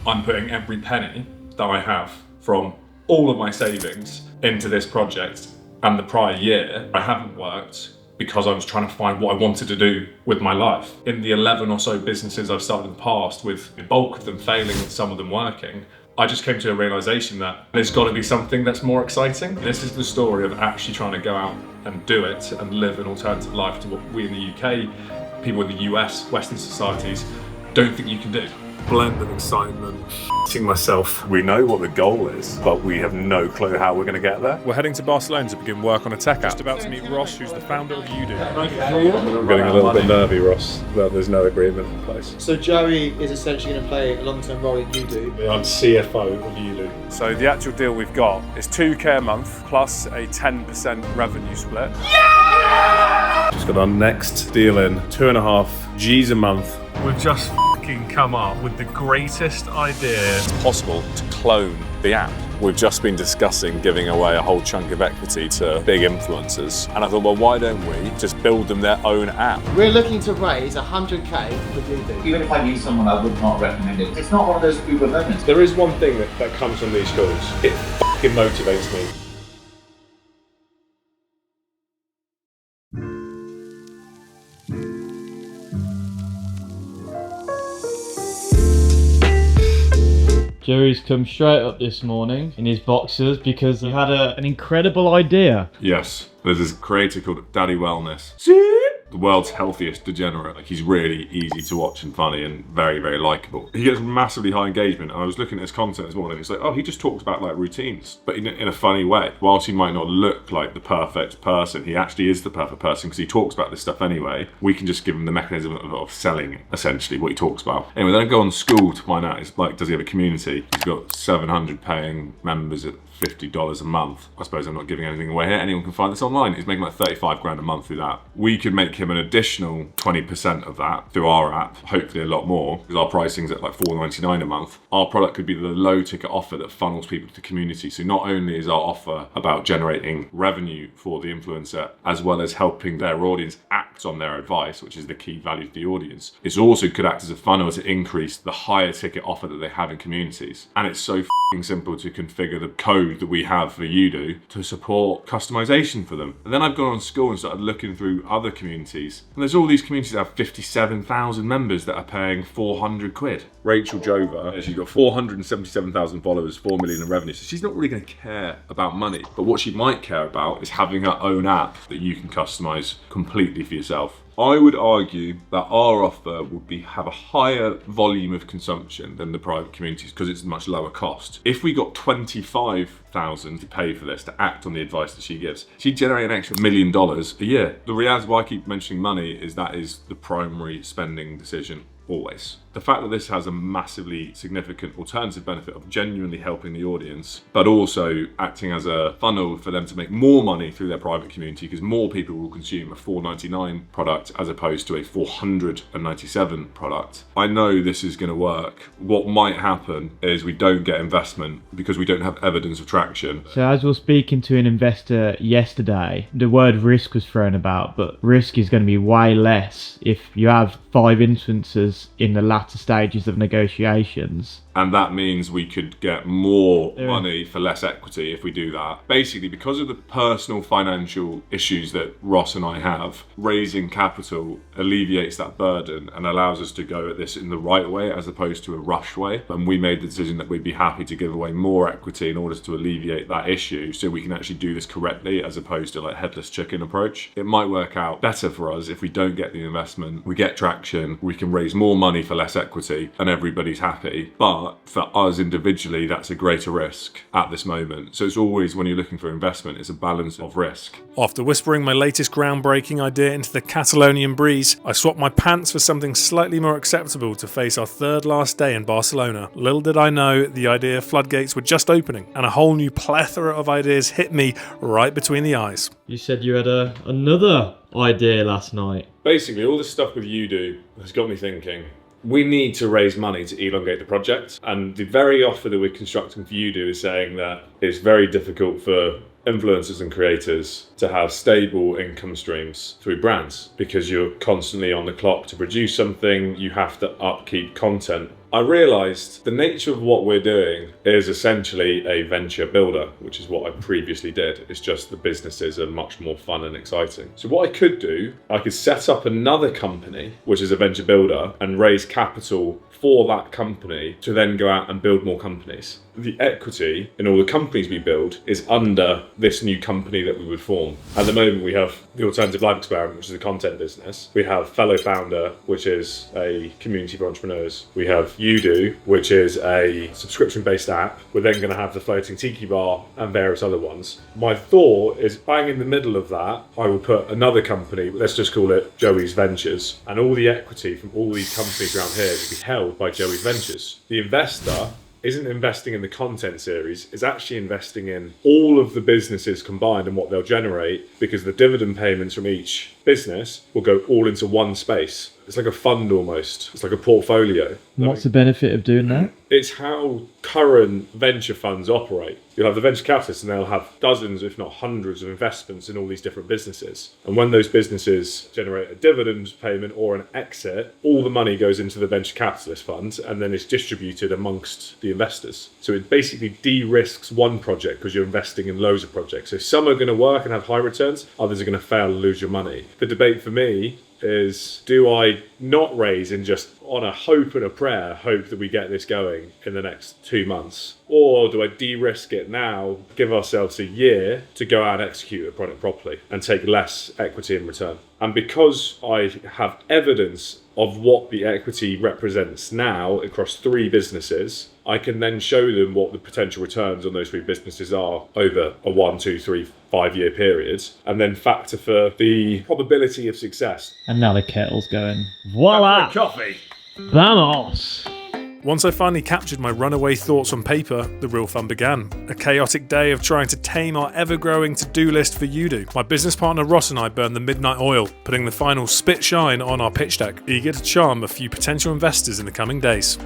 I'm putting every penny that I have from all of my savings into this project, and the prior year I haven't worked because I was trying to find what I wanted to do with my life. In the 11 or so businesses I've started in the past, with the bulk of them failing and some of them working, I just came to a realization that there's got to be something that's more exciting. This is the story of actually trying to go out and do it and live an alternative life to what we in the UK, people in the US, Western societies, don't think you can do. Blend of excitement, shitting myself. We know what the goal is, but we have no clue how we're going to get there. We're heading to Barcelona to begin work on a tech app. Just about to meet Ross, who's the founder of Udoo. I'm getting a little bit nervy, Ross, that there's no agreement in place. So Joey is essentially going to play a long-term role in Udoo. I'm CFO of Udoo. So the actual deal we've got is $2,000 a month plus a 10% revenue split. Just got our next deal in, 2.5 G's a month. We've just come up with the greatest idea. It's possible to clone the app. We've just been discussing giving away a whole chunk of equity to big influencers. And I thought, well, why don't we just build them their own app? We're looking to raise 100k for Udoo. Even if I knew someone, I would not recommend it. It's not one of those Uber moments. There is one thing that comes from these calls. It fucking motivates me. Joey's come straight up this morning in his boxers because he had an incredible idea. Yes, there's this creator called Daddy Wellness. The world's healthiest degenerate. Like, he's really easy to watch and funny and very, very likable. He gets massively high engagement. I was looking at his content this morning. It's like, oh, he just talks about like routines, but in a funny way. Whilst he might not look like the perfect person, he actually is the perfect person because he talks about this stuff anyway. We can just give him the mechanism of selling essentially what he talks about. Anyway, then I go on school to find out, it's like, does he have a community? He's got 700 paying members at $50 a month. I suppose I'm not giving anything away here. Anyone can find this online. He's making like 35 grand a month through that. We could make him an additional 20% of that through our app, hopefully a lot more, because our pricing's at like $4.99 a month. Our product could be the low ticket offer that funnels people to the community. So not only is our offer about generating revenue for the influencer, as well as helping their audience act on their advice, which is the key value to the audience, it also could act as a funnel to increase the higher ticket offer that they have in communities. And it's so simple to configure the code that we have for Udoo to support customization for them. And then I've gone on school and started looking through other communities, and there's all these communities that have 57,000 members that are paying 400 quid. Rachel Jover, she's got 477,000 followers, 4 million in revenue, so she's not really going to care about money, but what she might care about is having her own app that you can customize completely for yourself. I would argue that our offer would have a higher volume of consumption than the private communities because it's a much lower cost. If we got 25,000 to pay for this, to act on the advice that she gives, she'd generate an extra $1 million a year. The reality why I keep mentioning money is that is the primary spending decision. Always. The fact that this has a massively significant alternative benefit of genuinely helping the audience, but also acting as a funnel for them to make more money through their private community, because more people will consume a $4.99 product as opposed to a $497 product. I know this is going to work. What might happen is we don't get investment because we don't have evidence of traction. So as we were speaking to an investor yesterday, the word risk was thrown about, but risk is going to be way less if you have 5 influencers in the latter stages of negotiations. And that means we could get more money for less equity if we do that. Basically, because of the personal financial issues that Ross and I have, raising capital alleviates that burden and allows us to go at this in the right way as opposed to a rush way. And we made the decision that we'd be happy to give away more equity in order to alleviate that issue so we can actually do this correctly as opposed to like headless chicken approach. It might work out better for us if we don't get the investment, we get traction, we can raise more money for less equity and everybody's happy. But for us individually, that's a greater risk at this moment. So it's always, when you're looking for investment, it's a balance of risk. After whispering my latest groundbreaking idea into the Catalonian breeze, I swapped my pants for something slightly more acceptable to face our third last day in Barcelona. Little did I know, the idea floodgates were just opening, and a whole new plethora of ideas hit me right between the eyes. You said you had another idea last night. Basically, all this stuff with Udoo has got me thinking, we need to raise money to elongate the project. And the very offer that we're constructing for Udoo is saying that it's very difficult for influencers and creators to have stable income streams through brands because you're constantly on the clock to produce something, you have to upkeep content. I realised the nature of what we're doing is essentially a venture builder, which is what I previously did. It's just the businesses are much more fun and exciting. So what I could do, I could set up another company, which is a venture builder, and raise capital for that company to then go out and build more companies. The equity in all the companies we build is under this new company that we would form. At the moment, we have the Alternative Life Experiment, which is a content business. We have Fellow Founder, which is a community for entrepreneurs. We have UDo, which is a subscription-based app. We're then going to have the Floating Tiki Bar and various other ones. My thought is, bang in the middle of that, I will put another company, let's just call it Joey's Ventures, and all the equity from all these companies around here will be held by Joey's Ventures. The investor isn't investing in the content series, it's actually investing in all of the businesses combined and what they'll generate, because the dividend payments from each business will go all into one space. It's like a fund almost. It's like a portfolio. What's the benefit of doing that? It's how current venture funds operate. You'll have the venture capitalists and they'll have dozens, if not hundreds, of investments in all these different businesses. And when those businesses generate a dividend payment or an exit, all the money goes into the venture capitalist funds and then it's distributed amongst the investors. So it basically de-risks one project because you're investing in loads of projects. So some are going to work and have high returns, others are going to fail and lose your money. The debate for me is, do I not raise and just on a hope and a prayer hope that we get this going in the next 2 months? Or do I de-risk it now, give ourselves a year to go out and execute a product properly and take less equity in return? And because I have evidence of what the equity represents now across 3 businesses, I can then show them what the potential returns on those 3 businesses are over a 1, 2, 3, 5 year period, and then factor for the probability of success. And now the kettle's going. Voila! Coffee! Vamos! Once I finally captured my runaway thoughts on paper, the real fun began. A chaotic day of trying to tame our ever-growing to-do list for UDo. My business partner Ross and I burned the midnight oil, putting the final spit shine on our pitch deck, eager to charm a few potential investors in the coming days.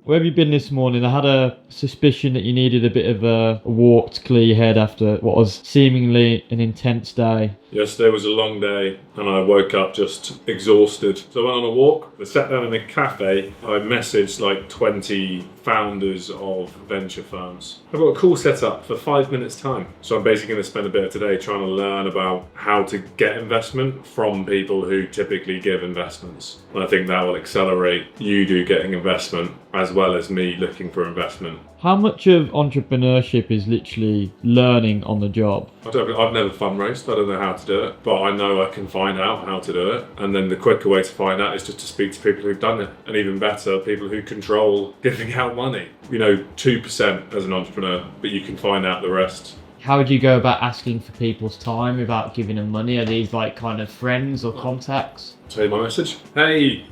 Where have you been this morning? I had a suspicion that you needed a bit of a walk to clear your head after what was seemingly an intense day. Yesterday was a long day and I woke up just exhausted. So I went on a walk, I sat down in a cafe, I messaged like 20 founders of venture firms. I've got a call set up for 5 minutes time. So I'm basically going to spend a bit of today trying to learn about how to get investment from people who typically give investments. And I think that will accelerate UDo getting investment as well as me looking for investment. How much of entrepreneurship is literally learning on the job? I've never fundraised, I don't know how to do it, but I know I can find out how to do it. And then the quicker way to find out is just to speak to people who've done it. And even better, people who control giving out money. 2% as an entrepreneur, but you can find out the rest. How would you go about asking for people's time without giving them money? Are these like kind of friends or contacts? Tell you my message. Hey,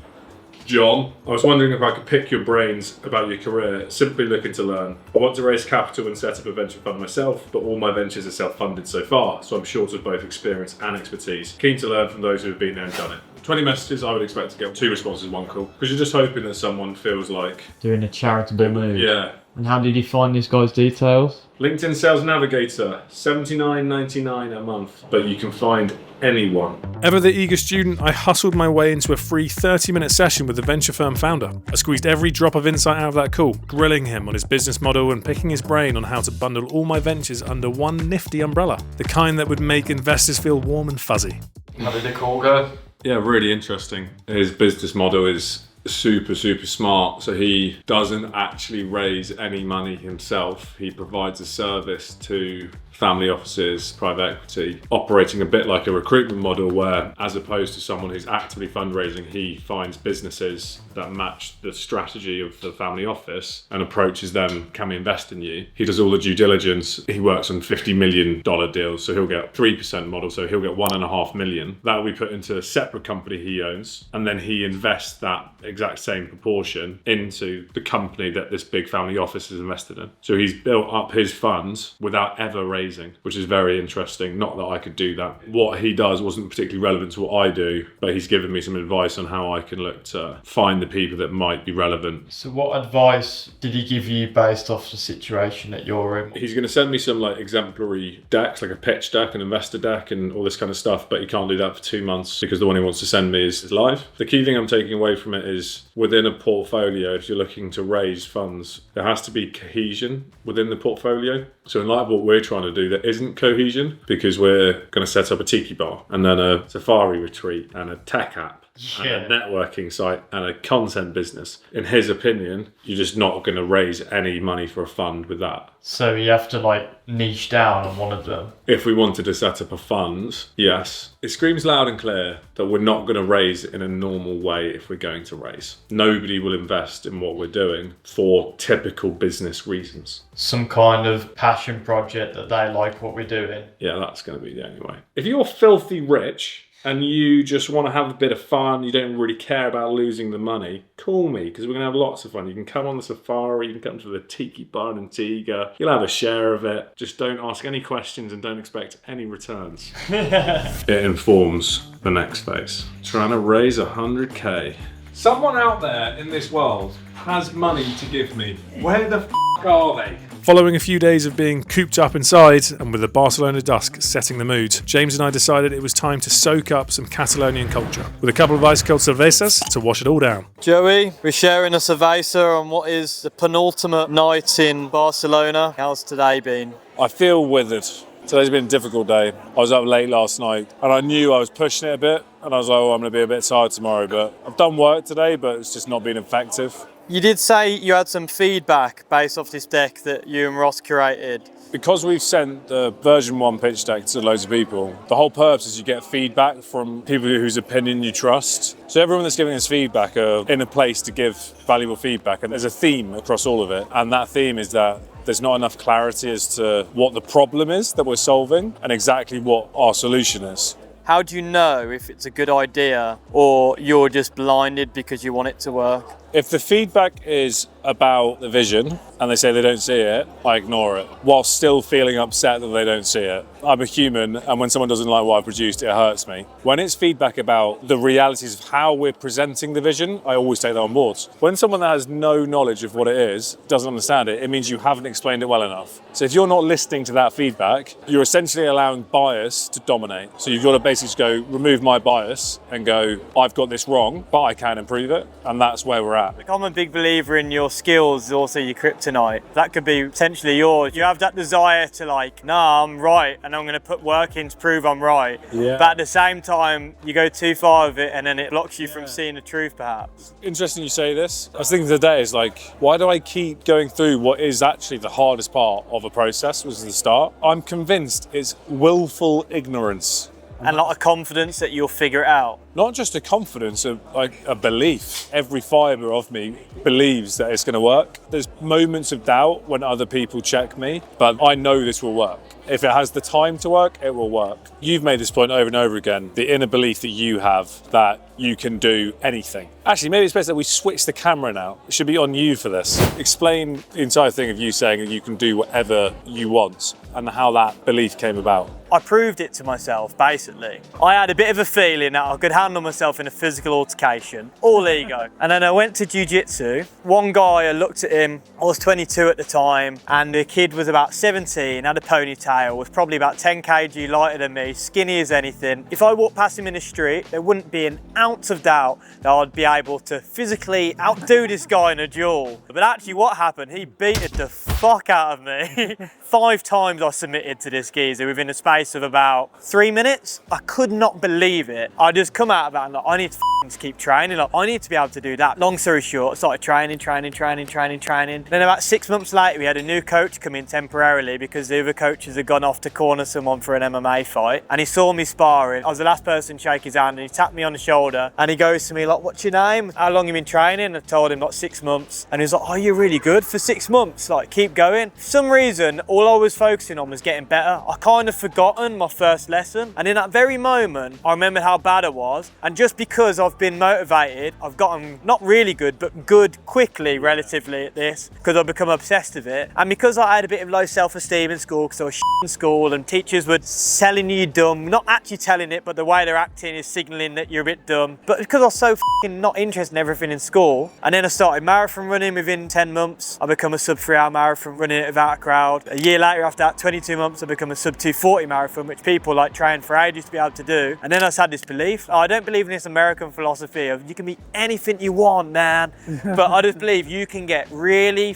John, I was wondering if I could pick your brains about your career, simply looking to learn. I want to raise capital and set up a venture fund myself, but all my ventures are self-funded so far, so I'm short of both experience and expertise. Keen to learn from those who have been there and done it. 20 messages, I would expect to get 2 responses, 1 call. Because you're just hoping that someone feels like... doing a charitable move. Yeah. And how did you find this guy's details? LinkedIn Sales Navigator, $79.99 a month, but you can find anyone. Ever the eager student, I hustled my way into a free 30-minute session with the venture firm founder. I squeezed every drop of insight out of that call, grilling him on his business model and picking his brain on how to bundle all my ventures under one nifty umbrella, the kind that would make investors feel warm and fuzzy. How did the call go? Yeah, really interesting. His business model is super smart. So he doesn't actually raise any money himself. He provides a service to family offices, private equity, operating a bit like a recruitment model where, as opposed to someone who's actively fundraising, he finds businesses that match the strategy of the family office and approaches them, can we invest in you? He does all the due diligence. He works on $50 million deals, so he'll get 3% model, so he'll get $1.5 million. That will be put into a separate company he owns, and then he invests that exact same proportion into the company that this big family office is invested in. So he's built up his funds without ever raising, which is very interesting. Not that I could do that. What he does wasn't particularly relevant to what I do, but he's given me some advice on how I can look to find the people that might be relevant. So what advice did he give you based off the situation that you're in? He's going to send me some like exemplary decks, like a pitch deck, an investor deck, and all this kind of stuff, but he can't do that for 2 months because the one he wants to send me is live. The key thing I'm taking away from it is within a portfolio, if you're looking to raise funds, there has to be cohesion within the portfolio. So in light of what we're trying to do, there isn't cohesion because we're going to set up a tiki bar and then a safari retreat and a tech app. And a networking site and a content business. In his opinion, you're just not going to raise any money for a fund with that. So you have to like niche down on one of them. If we wanted to set up a fund, yes. It screams loud and clear that we're not going to raise in a normal way if we're going to raise. Nobody will invest in what we're doing for typical business reasons. Some kind of passion project that they like what we're doing. Yeah, that's going to be the only way. If you're filthy rich and you just want to have a bit of fun, you don't really care about losing the money, call me, because we're going to have lots of fun. You can come on the safari, you can come to the tiki bar in Antigua, you'll have a share of it. Just don't ask any questions and don't expect any returns. It informs the next phase. Trying to raise 100k. Someone out there in this world has money to give me. Where the f*** are they? Following a few days of being cooped up inside and with the Barcelona dusk setting the mood, James and I decided it was time to soak up some Catalonian culture with a couple of ice-cold cervezas to wash it all down. Joey, we're sharing a cerveza on what is the penultimate night in Barcelona. How's today been? I feel withered. Today's been a difficult day. I was up late last night and I knew I was pushing it a bit and I was like, oh, I'm going to be a bit tired tomorrow, but I've done work today, but it's just not been effective. You did say you had some feedback based off this deck that you and Ross curated. Because we've sent the version 1 pitch deck to loads of people, the whole purpose is you get feedback from people whose opinion you trust. So everyone that's giving us feedback are in a place to give valuable feedback, and there's a theme across all of it, and that theme is that there's not enough clarity as to what the problem is that we're solving and exactly what our solution is. How do you know if it's a good idea or you're just blinded because you want it to work? If the feedback is about the vision and they say they don't see it, I ignore it, while still feeling upset that they don't see it. I'm a human, and when someone doesn't like what I produced, it hurts me. When it's feedback about the realities of how we're presenting the vision, I always take that on board. When someone that has no knowledge of what it is, doesn't understand it, it means you haven't explained it well enough. So if you're not listening to that feedback, you're essentially allowing bias to dominate. So you've got to basically just go, remove my bias and go, I've got this wrong, but I can improve it. And that's where we're at. I'm a big believer in your skills is also your kryptonite. That could be potentially yours. You have that desire to like, nah, I'm right, and I'm going to put work in to prove I'm right. Yeah. But at the same time, you go too far with it and then it blocks you from seeing the truth perhaps. Interesting you say this. I was thinking today is like, why do I keep going through what is actually the hardest part of a process, which is the start? I'm convinced it's willful ignorance. And a lot of confidence that you'll figure it out. Not just a confidence, like a belief. Every fibre of me believes that it's going to work. There's moments of doubt when other people check me, but I know this will work. If it has the time to work, it will work. You've made this point over and over again, the inner belief that you have that you can do anything. Actually, maybe it's best that we switch the camera now. It should be on you for this. Explain the entire thing of you saying that you can do whatever you want and how that belief came about. I proved it to myself, basically. I had a bit of a feeling that I could handle myself in a physical altercation, all ego. And then I went to jiu-jitsu. One guy, I looked at him, I was 22 at the time, and the kid was about 17, had a ponytail, was probably about 10 kg lighter than me, skinny as anything. If I walked past him in the street, there wouldn't be an ounce of doubt that I'd be able to physically outdo this guy in a duel. But actually what happened, he beat the fuck out of me. 5 times I submitted to this geezer within a space of about 3 minutes. I could not believe it. I just come out of that and like, I need to keep training. Like, I need to be able to do that. Long story short, I started training. Then about 6 months later, we had a new coach come in temporarily because the other coaches had gone off to corner someone for an MMA fight. And he saw me sparring. I was the last person to shake his hand and he tapped me on the shoulder shoulder, and he goes to me like, what's your name? How long you been training? I told him like 6 months, and he was like, oh, you're really good for 6 months, like keep going. For some reason, all I was focusing on was getting better. I kind of forgotten my first lesson, and in that very moment, I remembered how bad I was, and just because I've been motivated, I've gotten not really good, but good quickly relatively at this, because I've become obsessed with it. And because I had a bit of low self-esteem in school, because I was in school and teachers were telling you dumb, not actually telling it, but the way they're acting is signalling that you're a bit dumb. But because I was so not interested in everything in school, and then I started marathon running within 10 months, I become a sub 3 hour marathon running it without a crowd. A year later, after that, 22 months, I become a sub 240 marathon, which people like train for ages to be able to do. And then I just had this belief, I don't believe in this American philosophy of you can be anything you want, man. But I just believe you can get really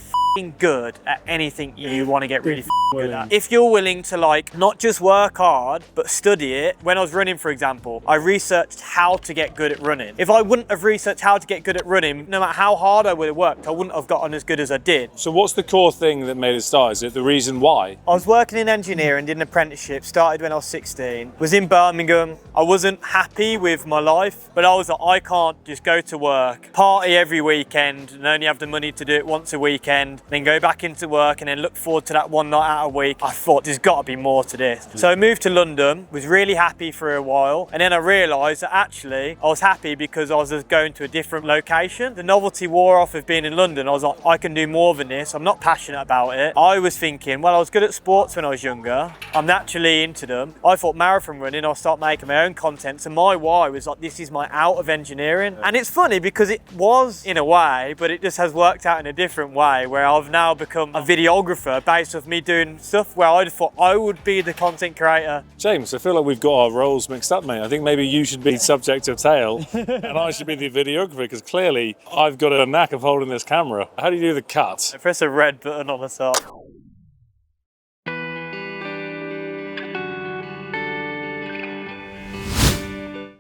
good at anything you want to get really good at. If you're willing to like not just work hard but study it. When I was running, for example, I researched how to get good at running. If I wouldn't have researched how to get good at running, no matter how hard I would have worked, I wouldn't have gotten as good as I did. So what's the core thing that made it start? Is it the reason why? I was working in engineering, did an apprenticeship, started when I was 16, was in Birmingham. I wasn't happy with my life, but I was like, I can't just go to work, party every weekend and only have the money to do it once a weekend, then go back into work and then look forward to that one night out a week. I thought there's got to be more to this. So I moved to London, was really happy for a while, and then I realised that actually I was happy because I was just going to a different location. The novelty wore off of being in London. I was like, I can do more than this. I'm not passionate about it. I was thinking, well, I was good at sports when I was younger. I'm naturally into them. I thought marathon running, I'll start making my own content. So my why was like, this is my out of engineering. And it's funny because it was in a way, but it just has worked out in a different way where I've now become a videographer based off me doing stuff where I just thought I would be the content creator. James, I feel like we've got our roles mixed up, mate. I think maybe you should be subject of tale and I should be the videographer, because clearly I've got a knack of holding this camera. How do you do the cut? I press a red button on the top.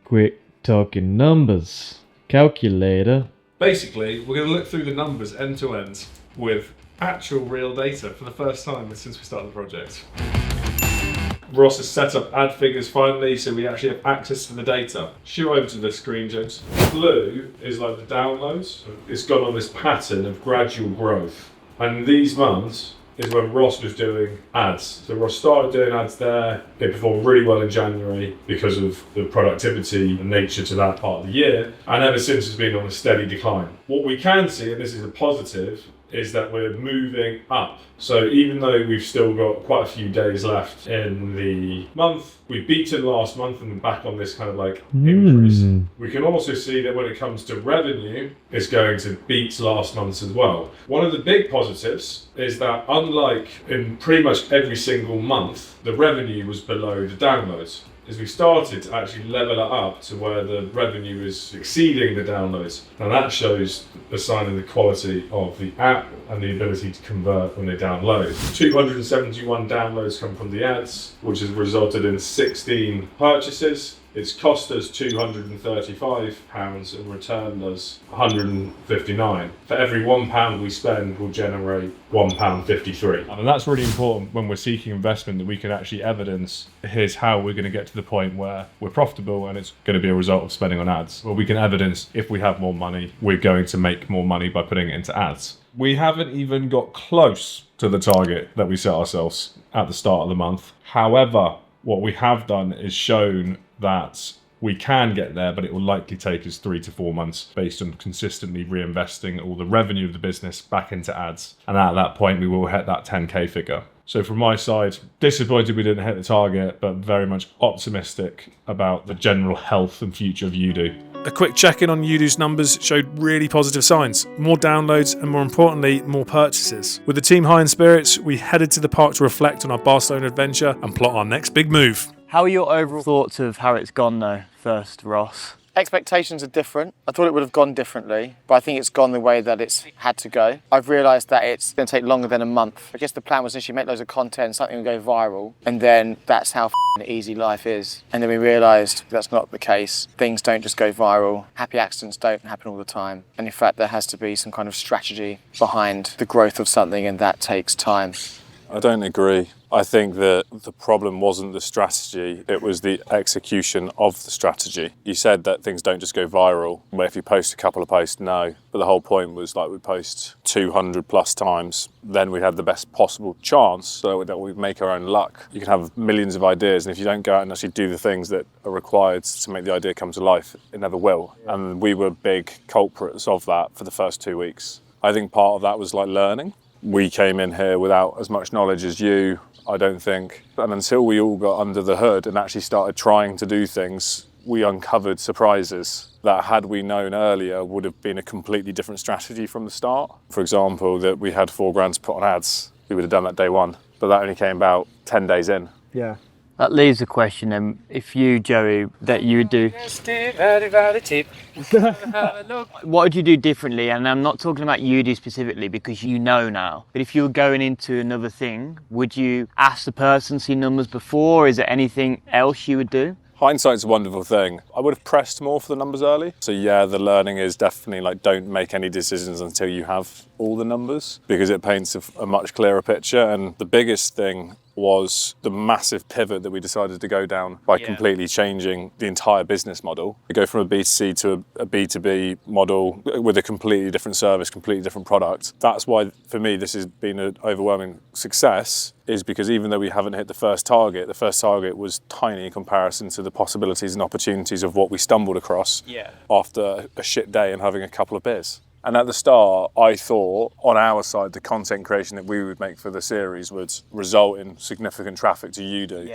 Quick talking numbers. Calculator. Basically, we're going to look through the numbers end to end with actual real data for the first time since we started the project. Ross has set up ad figures finally, so we actually have access to the data. Shoot over to the screen, James. Blue is like the downloads. It's gone on this pattern of gradual growth. And these months is when Ross was doing ads. So Ross started doing ads there. They performed really well in January because of the productivity and nature to that part of the year. And ever since it's been on a steady decline. What we can see, and this is a positive, is that we're moving up. So even though we've still got quite a few days left in the month, we've beaten last month and back on this kind of like increase. We can also see that when it comes to revenue, it's going to beat last month's as well. One of the big positives is that unlike in pretty much every single month, the revenue was below the downloads. Is we started to actually level it up to where the revenue is exceeding the downloads. And that shows a sign of the quality of the app and the ability to convert when they download. 271 downloads come from the ads, which has resulted in 16 purchases. It's cost us £235 and returned us £159. For every £1 we spend, we'll generate £1.53. And that's really important when we're seeking investment, that we can actually evidence, here's how we're going to get to the point where we're profitable and it's going to be a result of spending on ads. Well, we can evidence if we have more money, we're going to make more money by putting it into ads. We haven't even got close to the target that we set ourselves at the start of the month. However, what we have done is shown that we can get there, but it will likely take us 3 to 4 months based on consistently reinvesting all the revenue of the business back into ads. And at that point, we will hit that 10K figure. So from my side, disappointed we didn't hit the target, but very much optimistic about the general health and future of Udoo. A quick check-in on Udoo's numbers showed really positive signs. More downloads and, more importantly, more purchases. With the team high in spirits, we headed to the park to reflect on our Barcelona adventure and plot our next big move. How are your overall thoughts of how it's gone though, first, Ross? Expectations are different. I thought it would have gone differently, but I think it's gone the way that it's had to go. I've realised that it's going to take longer than a month. I guess the plan was initially make loads of content, something would go viral, and then that's how easy life is. And then we realised that's not the case. Things don't just go viral. Happy accidents don't happen all the time. And in fact, there has to be some kind of strategy behind the growth of something, and that takes time. I don't agree. I think that the problem wasn't the strategy, it was the execution of the strategy. You said that things don't just go viral. Well, if you post a couple of posts, no. But the whole point was like we post 200 plus times, then we had the best possible chance so that we make our own luck. You can have millions of ideas, and if you don't go out and actually do the things that are required to make the idea come to life, it never will. And we were big culprits of that for the first 2 weeks. I think part of that was like learning. We came in here without as much knowledge as you, I don't think. And until we all got under the hood and actually started trying to do things, we uncovered surprises that, had we known earlier, would have been a completely different strategy from the start. For example, that we had £4,000 to put on ads. We would have done that day one, but that only came about 10 days in. Yeah. That leaves the question, if you, Joey, that you would do. What would you do differently? And I'm not talking about you do specifically because you know now. But if you were going into another thing, would you ask the person, see numbers before? Is there anything else you would do? Hindsight's a wonderful thing. I would have pressed more for the numbers early. So yeah, the learning is definitely like, don't make any decisions until you have all the numbers, because it paints a much clearer picture. And the biggest thing was the massive pivot that we decided to go down by completely changing the entire business model. We go from a B2C to a B2B model with a completely different service, completely different product. That's why, for me, this has been an overwhelming success, is because even though we haven't hit the first target was tiny in comparison to the possibilities and opportunities of what we stumbled across after a shit day and having a couple of beers. And at the start, I thought on our side, the content creation that we would make for the series would result in significant traffic to Udo.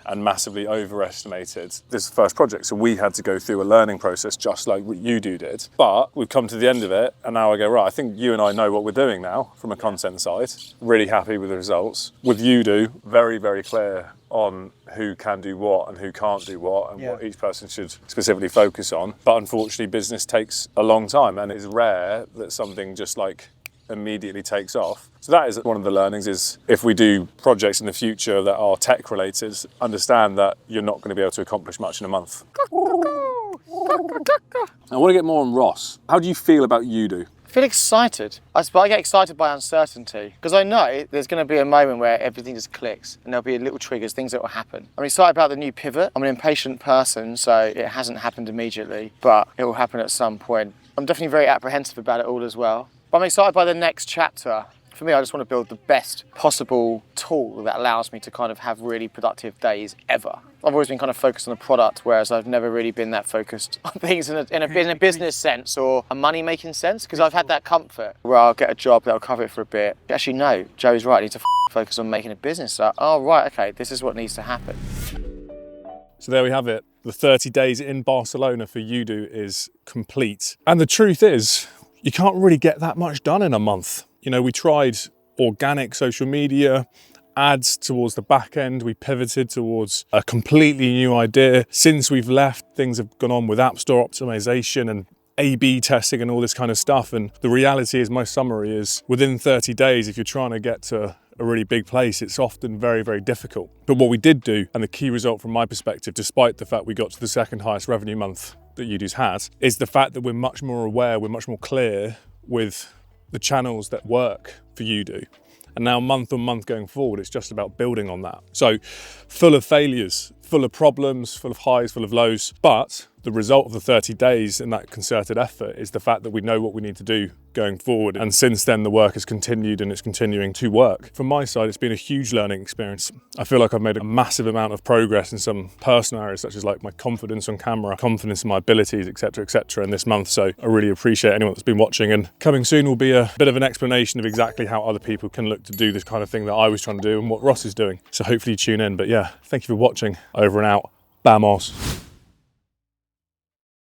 And massively overestimated this first project. So we had to go through a learning process just like what Udo did. But we've come to the end of it, and now I go, right, I think you and I know what we're doing now from a content side. Really happy with the results. With Udo, very, very clear on who can do what and who can't do what, and what each person should specifically focus on. But unfortunately, business takes a long time, and it's rare that something just like immediately takes off. So that is one of the learnings, is if we do projects in the future that are tech related, understand that you're not going to be able to accomplish much in a month. I want to get more on Ross. How do you feel about Udo? I feel excited. I get excited by uncertainty because I know there's going to be a moment where everything just clicks and there'll be little triggers, things that will happen. I'm excited about the new pivot. I'm an impatient person, so it hasn't happened immediately, but it will happen at some point. I'm definitely very apprehensive about it all as well. But I'm excited by the next chapter. For me, I just want to build the best possible tool that allows me to kind of have really productive days ever. I've always been kind of focused on the product, whereas I've never really been that focused on things in a business sense or a money-making sense, because I've had that comfort where I'll get a job that'll cover it for a bit. Actually, no, Joe's right, I need to focus on making a business. So, oh, right, okay, this is what needs to happen. So there we have it. The 30 days in Barcelona for Udo is complete. And the truth is, you can't really get that much done in a month. You know, we tried organic social media, ads towards the back end. We pivoted towards a completely new idea. Since we've left, things have gone on with App Store optimization and A/B testing and all this kind of stuff. And the reality is, my summary is, within 30 days, if you're trying to get to a really big place, it's often very, very difficult. But what we did do, and the key result from my perspective, despite the fact we got to the second highest revenue month that Udo's had, is the fact that we're much more aware, we're much more clear with the channels that work for Udo. And now month on month going forward, it's just about building on that. So full of failures, full of problems, full of highs, full of lows. But the result of the 30 days and that concerted effort is the fact that we know what we need to do going forward. And since then, the work has continued and it's continuing to work. From my side, it's been a huge learning experience. I feel like I've made a massive amount of progress in some personal areas, such as like my confidence on camera, confidence in my abilities, etc., in this month. So I really appreciate anyone that's been watching. And coming soon will be a bit of an explanation of exactly how other people can look to do this kind of thing that I was trying to do and what Ross is doing. So hopefully you tune in. But yeah, thank you for watching. Over and out. Vamos.